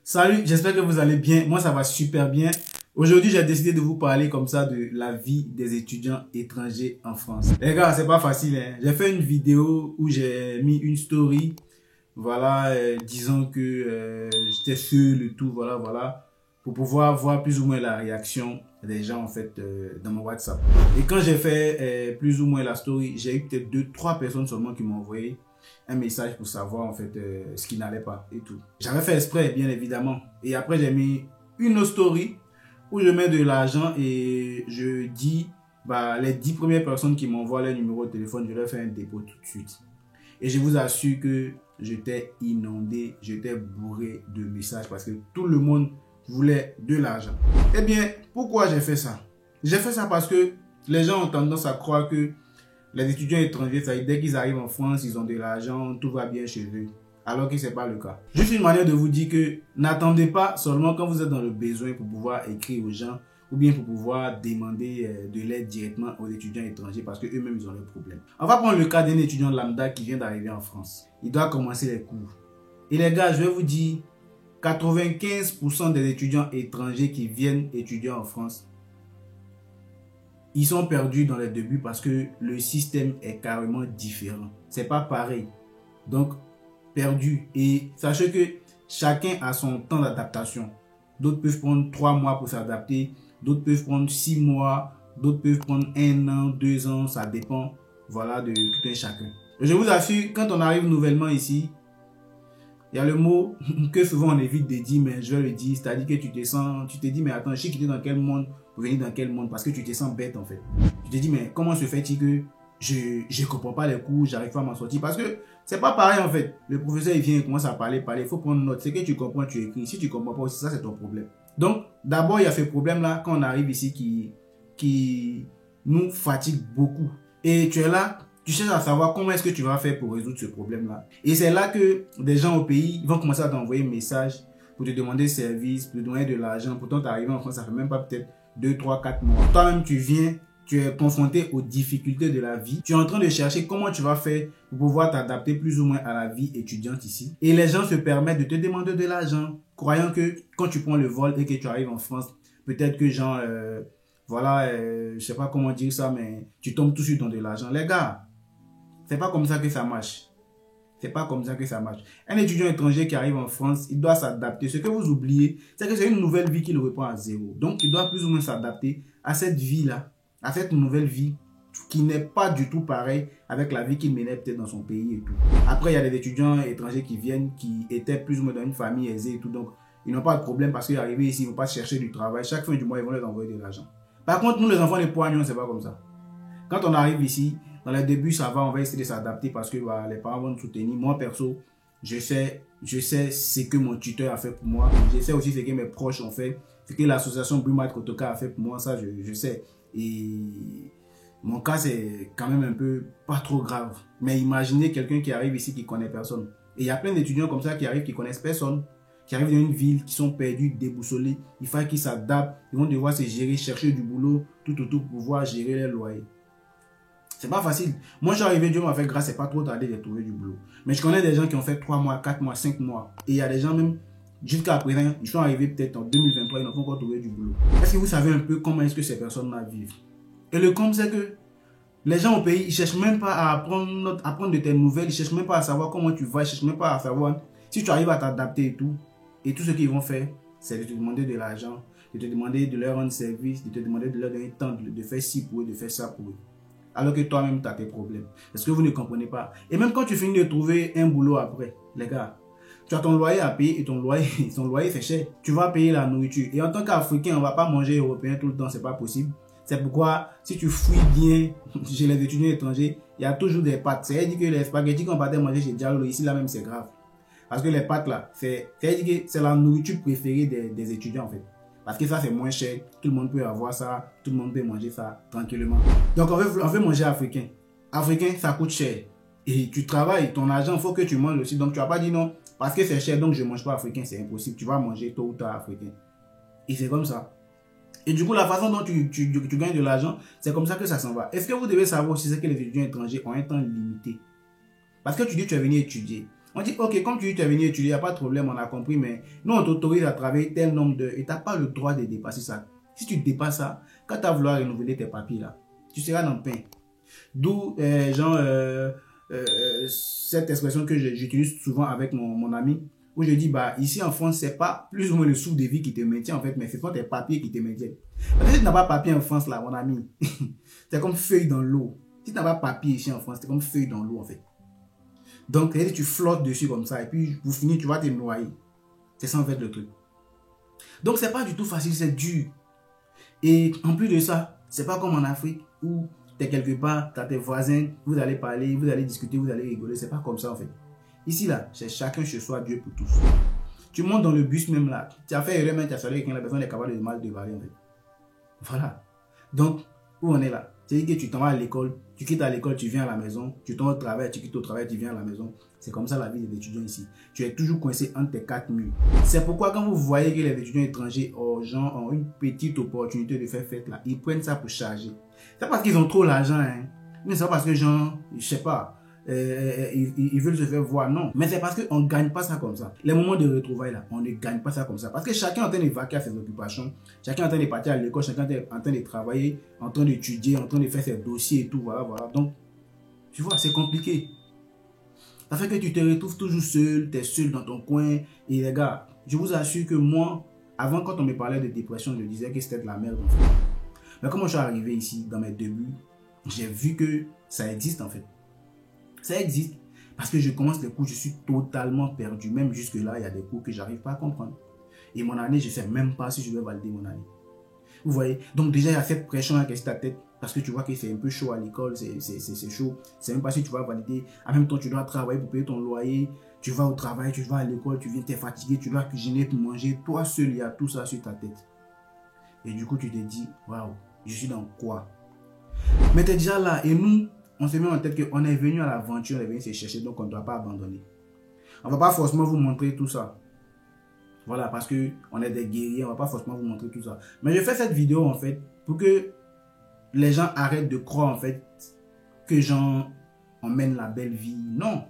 Salut, j'espère que vous allez bien. Moi, ça va super bien. Aujourd'hui, j'ai décidé de vous parler comme ça de la vie des étudiants étrangers en France. Les gars, c'est pas facile, hein. J'ai fait une vidéo où j'ai mis une story, voilà, disant que j'étais seul et tout, voilà, pour pouvoir voir plus ou moins la réaction des gens, en fait, dans mon WhatsApp. Et quand j'ai fait plus ou moins la story, j'ai eu peut-être 2-3 personnes seulement qui m'ont envoyé un message pour savoir en fait ce qui n'allait pas et tout. J'avais fait exprès, bien évidemment. Et après, j'ai mis une autre story où je mets de l'argent et je dis les 10 premières personnes qui m'envoient leur numéro de téléphone, je leur fais un dépôt tout de suite. Et je vous assure que j'étais inondé, j'étais bourré de messages parce que tout le monde voulait de l'argent. Eh bien, pourquoi j'ai fait ça? J'ai fait ça parce que les gens ont tendance à croire que les étudiants étrangers, ça veut dire dès qu'ils arrivent en France, ils ont de l'argent, tout va bien chez eux. Alors que ce n'est pas le cas. Juste une manière de vous dire que n'attendez pas seulement quand vous êtes dans le besoin pour pouvoir écrire aux gens ou bien pour pouvoir demander de l'aide directement aux étudiants étrangers parce qu'eux-mêmes ils ont leurs problèmes. On va prendre le cas d'un étudiant lambda qui vient d'arriver en France. Il doit commencer les cours. Et les gars, je vais vous dire, 95% des étudiants étrangers qui viennent étudier en France, ils sont perdus dans les débuts parce que le système est carrément différent. C'est pas pareil. Donc, perdu. Et sachez que chacun a son temps d'adaptation. D'autres peuvent prendre 3 mois pour s'adapter. D'autres peuvent prendre 6 mois. D'autres peuvent prendre 1 an, 2 ans. Ça dépend, voilà, de tout un chacun. Et je vous assure, quand on arrive nouvellement ici, il y a le mot que souvent on évite de dire, mais je vais le dire. C'est-à-dire que tu te dis, mais attends, je suis quitté dans quel monde pour venir dans quel monde? Parce que tu te sens bête en fait. Tu te dis, mais comment se fait-il que je comprends pas les cours, j'arrive pas à m'en sortir? Parce que c'est pas pareil en fait. Le professeur il vient, il commence à parler, il faut prendre note. C'est que tu comprends, tu écris. Si tu comprends pas aussi, ça c'est ton problème. Donc, d'abord, il y a ce problème-là quand on arrive ici qui nous fatigue beaucoup. Et tu es là, tu cherches à savoir comment est-ce que tu vas faire pour résoudre ce problème-là. Et c'est là que des gens au pays vont commencer à t'envoyer un message pour te demander service, pour te donner de l'argent. Pourtant, tu es arrivé en France, ça fait même pas peut-être 2, 3, 4 mois. Toi-même, tu viens, tu es confronté aux difficultés de la vie. Tu es en train de chercher comment tu vas faire pour pouvoir t'adapter plus ou moins à la vie étudiante ici. Et les gens se permettent de te demander de l'argent, croyant que quand tu prends le vol et que tu arrives en France, peut-être que genre, je sais pas comment dire ça, mais tu tombes tout de suite dans de l'argent. Les gars, c'est pas comme ça que ça marche. C'est pas comme ça que ça marche. Un étudiant étranger qui arrive en France, il doit s'adapter. Ce que vous oubliez, c'est que c'est une nouvelle vie qu'il reprend à zéro. Donc, il doit plus ou moins s'adapter à cette vie-là, à cette nouvelle vie qui n'est pas du tout pareil avec la vie qu'il menait peut-être dans son pays et tout. Après, il y a des étudiants étrangers qui viennent, qui étaient plus ou moins dans une famille aisée et tout. Donc, ils n'ont pas de problème parce qu'arrivés ici, ils ne vont pas chercher du travail. Chaque fin du mois, ils vont leur envoyer de l'argent. Par contre, nous, les enfants, les poignons, c'est pas comme ça. Quand on arrive ici, dans les débuts, ça va, on va essayer de s'adapter parce que les parents vont nous soutenir. Moi, perso, je sais ce que mon tuteur a fait pour moi. Je sais aussi ce que mes proches ont fait. Ce que l'association Brumat Kotoka a fait pour moi, ça, je sais. Et mon cas, c'est quand même un peu pas trop grave. Mais imaginez quelqu'un qui arrive ici qui connaît personne. Et il y a plein d'étudiants comme ça qui arrivent, qui connaissent personne, qui arrivent dans une ville, qui sont perdus, déboussolés. Il faut qu'ils s'adaptent. Ils vont devoir se gérer, chercher du boulot, tout pour pouvoir gérer les loyers. C'est pas facile. Moi, je suis arrivé, Dieu m'a fait grâce, c'est pas trop tardé de trouver du boulot. Mais je connais des gens qui ont fait 3 mois, 4 mois, 5 mois. Et il y a des gens même, jusqu'à présent, ils sont arrivés peut-être en 2023, ils n'ont pas encore trouvé du boulot. Est-ce que vous savez un peu comment est-ce que ces personnes-là vivent? Et le comble, c'est que les gens au pays, ils cherchent même pas à apprendre de tes nouvelles, ils cherchent même pas à savoir comment tu vas, ils cherchent même pas à savoir si tu arrives à t'adapter et tout. Et tout ce qu'ils vont faire, c'est de te demander de l'argent, de te demander de leur rendre service, de te demander de leur donner le temps de faire ci pour eux, de faire ça pour eux. Alors que toi-même, tu as tes problèmes. Est-ce que vous ne comprenez pas? Et même quand tu finis de trouver un boulot après, les gars, tu as ton loyer à payer et ton loyer c'est cher. Tu vas payer la nourriture. Et en tant qu'Africain, on ne va pas manger européen tout le temps, c'est pas possible. C'est pourquoi, si tu fouilles bien chez les étudiants étrangers, il y a toujours des pâtes. C'est-à-dire que les spaghettis qu'on partait manger chez Diallo, ici là même, c'est grave. Parce que les pâtes là, c'est la nourriture préférée des étudiants en fait. Parce que ça, c'est moins cher. Tout le monde peut avoir ça. Tout le monde peut manger ça tranquillement. Donc, on veut manger africain. Africain, ça coûte cher. Et tu travailles, ton argent, il faut que tu manges aussi. Donc, tu vas pas dire non, parce que c'est cher, donc je ne mange pas africain. C'est impossible. Tu vas manger tôt ou tard africain. Et c'est comme ça. Et du coup, la façon dont tu gagnes de l'argent, c'est comme ça que ça s'en va. Est-ce que vous devez savoir aussi que les étudiants étrangers ont un temps limité? Parce que tu dis que tu es venu étudier. On dit, ok, comme tu es venu étudier, il n'y a pas de problème, on a compris, mais nous, on t'autorise à travailler tel nombre d'heures et tu n'as pas le droit de dépasser ça. Si tu dépasses ça, quand tu vas vouloir renouveler tes papiers là, tu seras dans le pain. D'où, cette expression que j'utilise souvent avec mon ami, où je dis, bah, ici en France, c'est pas plus ou moins le sou de vie qui te maintient, en fait, mais ce sont tes papiers qui te maintiennent. Parce que si tu n'as pas de papier en France, là, mon ami, c'est comme feuille dans l'eau. Si tu n'as pas de papier ici en France, c'est comme feuille dans l'eau, en fait. Donc, tu flottes dessus comme ça, et puis, pour finir, tu vas te noyer. C'est ça, en fait, le truc. Donc, c'est pas du tout facile, c'est dur. Et en plus de ça, c'est pas comme en Afrique, où tu es quelque part, tu as tes voisins, vous allez parler, vous allez discuter, vous allez rigoler. C'est pas comme ça, en fait. Ici, là, c'est chacun chez soi, Dieu pour tous. Tu montes dans le bus même là, tu as fait erreur, mais tu as salué quelqu'un, la personne est capable de mal de parler, en fait. Voilà. Donc, où on est là? C'est-à-dire que tu t'en vas à l'école, tu quittes à l'école, tu viens à la maison, tu tombes au travail, tu quittes au travail, tu viens à la maison. C'est comme ça la vie des étudiants ici. Tu es toujours coincé entre tes quatre murs. C'est pourquoi quand vous voyez que les étudiants étrangers ont une petite opportunité de faire fête là, ils prennent ça pour charger. C'est parce qu'ils ont trop l'argent, hein. Mais c'est pas parce que gens, je sais pas, ils veulent se faire voir, non. Mais c'est parce qu'on ne gagne pas ça comme ça. Les moments de retrouvailles là, on ne gagne pas ça comme ça. Parce que chacun est en train de vaquer à ses occupations, chacun est en train de partir à l'école, chacun est en train de travailler, en train d'étudier, en train de faire ses dossiers et tout, voilà, voilà. Donc, tu vois, c'est compliqué. Ça fait que tu te retrouves toujours seul, tu es seul dans ton coin. Et les gars, je vous assure que moi, avant quand on me parlait de dépression, je disais que c'était de la merde en fait. Mais comment je suis arrivé ici, dans mes débuts, j'ai vu que ça existe en fait. Ça existe. Parce que je commence les cours, je suis totalement perdu. Même jusque-là, il y a des cours que je n'arrive pas à comprendre. Et mon année, je ne sais même pas si je vais valider mon année. Vous voyez? Donc déjà, il y a cette pression qui est sur ta tête. Parce que tu vois que c'est un peu chaud à l'école, c'est chaud. C'est même pas si tu vas valider. En même temps, tu dois travailler pour payer ton loyer. Tu vas au travail, tu vas à l'école, tu viens, t'es fatigué, tu dois cuisiner pour manger. Toi seul, il y a tout ça sur ta tête. Et du coup, tu te dis, waouh, je suis dans quoi? Mais tu es déjà là. Et nous, on se met en tête qu'on est venu à l'aventure, on est venu se chercher, donc on ne doit pas abandonner. On ne va pas forcément vous montrer tout ça. Voilà, parce qu'on est des guerriers, on ne va pas forcément vous montrer tout ça. Mais je fais cette vidéo, en fait, pour que les gens arrêtent de croire, en fait, que gens mènent la belle vie. Non.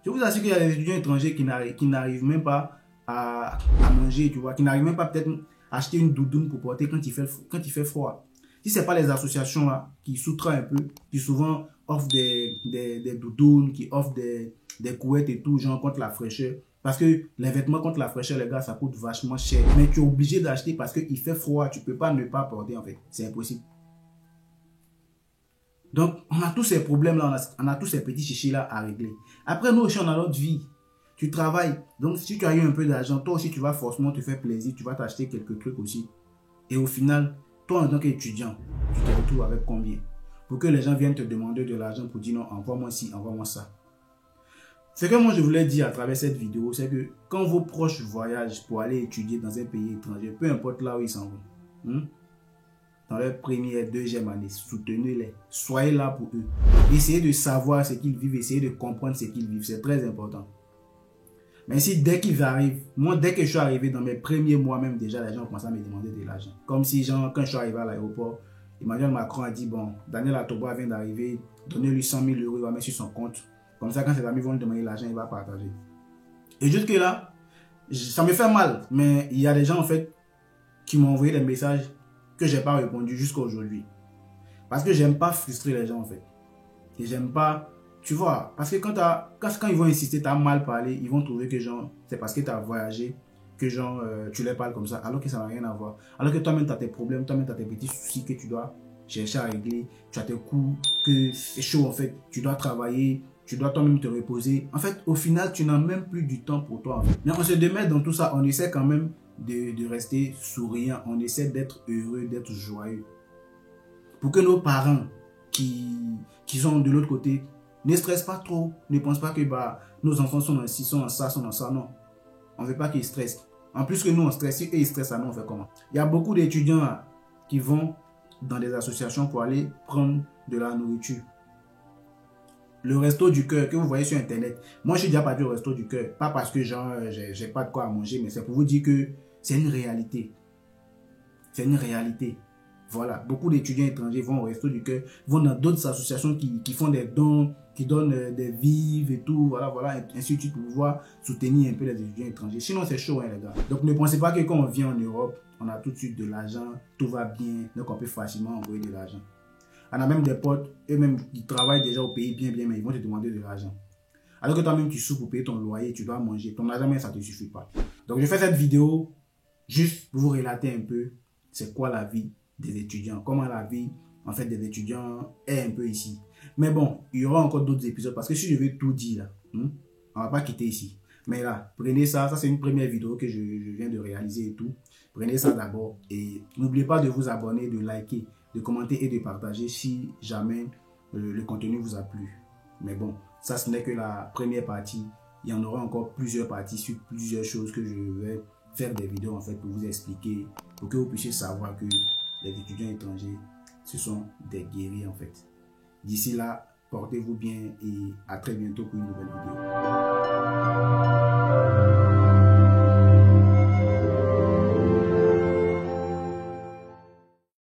Je vous assure qu'il y a des étudiants étrangers qui n'arrivent même pas à manger, tu vois, qui n'arrivent même pas peut-être à acheter une doudoune pour porter quand il fait froid. Si ce n'est pas les associations là, qui sous-traitent un peu, qui souvent offrent des doudounes, qui offrent des couettes et tout, genre contre la fraîcheur. Parce que les vêtements contre la fraîcheur, les gars, ça coûte vachement cher. Mais tu es obligé d'acheter parce qu'il fait froid. Tu ne peux pas ne pas porter en fait. C'est impossible. Donc, on a tous ces problèmes-là, on a tous ces petits chichis-là à régler. Après, nous aussi, on a notre vie. Tu travailles. Donc, si tu as eu un peu d'argent, toi aussi, tu vas forcément te faire plaisir. Tu vas t'acheter quelques trucs aussi. Et au final, toi, en tant qu'étudiant, tu te retrouves avec combien? Pour que les gens viennent te demander de l'argent pour dire non, envoie-moi ci, envoie-moi ça. Ce que moi, je voulais dire à travers cette vidéo, c'est que quand vos proches voyagent pour aller étudier dans un pays étranger, peu importe là où ils s'en vont, dans leur première, deuxième année, soutenez-les. Soyez là pour eux. Essayez de savoir ce qu'ils vivent, essayez de comprendre ce qu'ils vivent. C'est très important. Mais si dès qu'ils arrivent, moi dès que je suis arrivé dans mes premiers mois même déjà, les gens ont commencé à me demander de l'argent. Comme si genre, quand je suis arrivé à l'aéroport, Emmanuel Macron a dit, bon, Daniel Atoba vient d'arriver, donnez-lui 100 000 euros, il va mettre sur son compte. Comme ça, quand ses amis vont lui demander l'argent, il va partager. Et jusque là, ça me fait mal. Mais il y a des gens en fait qui m'ont envoyé des messages que je n'ai pas répondu jusqu'à aujourd'hui. Parce que j'aime pas frustrer les gens en fait. Et j'aime pas, tu vois, parce que quand ils vont insister, tu as mal parlé, ils vont trouver que genre, c'est parce que tu as voyagé, que genre, tu les parles comme ça, alors que ça n'a rien à voir. Alors que toi-même, tu as tes problèmes, toi-même, tu as tes petits soucis que tu dois chercher à régler, tu as tes coups, que c'est chaud en fait, tu dois travailler, tu dois toi-même te reposer. En fait, au final, tu n'as même plus du temps pour toi en fait. Mais on se démet dans tout ça, on essaie quand même de rester souriant, on essaie d'être heureux, d'être joyeux. Pour que nos parents qui sont de l'autre côté ne stressent pas trop, ne pensent pas que bah, nos enfants sont dans ci, sont dans ça, non. On ne veut pas qu'ils stressent. En plus que nous, on stresse, si eux ils stressent à nous, on fait comment? Il y a beaucoup d'étudiants qui vont dans des associations pour aller prendre de la nourriture. Le resto du cœur que vous voyez sur internet. Moi, je suis déjà parti au resto du cœur. Pas parce que genre, j'ai pas de quoi à manger, mais c'est pour vous dire que c'est une réalité. C'est une réalité. Voilà. Beaucoup d'étudiants étrangers vont au resto du cœur, vont dans d'autres associations qui font des dons, qui donnent des vivres et tout, voilà, ainsi de suite, pour pouvoir soutenir un peu les étudiants étrangers. Sinon, c'est chaud, hein, les gars. Donc, ne pensez pas que quand on vient en Europe, on a tout de suite de l'argent, tout va bien, donc on peut facilement envoyer de l'argent. On a même des potes, eux-mêmes, qui travaillent déjà au pays bien, mais ils vont te demander de l'argent. Alors que toi-même, tu souffres pour payer ton loyer, tu dois manger. Ton argent, même, ça ne te suffit pas. Donc, je fais cette vidéo juste pour vous relater un peu c'est quoi la vie des étudiants, comment la vie, en fait, des étudiants est un peu ici. Mais bon, il y aura encore d'autres épisodes parce que si je vais tout dire, là, on ne va pas quitter ici. Mais là, prenez ça c'est une première vidéo que je viens de réaliser et tout. Prenez ça d'abord et n'oubliez pas de vous abonner, de liker, de commenter et de partager si jamais le contenu vous a plu. Mais bon, ça ce n'est que la première partie. Il y en aura encore plusieurs parties sur plusieurs choses que je vais faire des vidéos en fait pour vous expliquer, pour que vous puissiez savoir que les étudiants étrangers, ce sont des guerriers en fait. D'ici là, portez-vous bien et à très bientôt pour une nouvelle vidéo.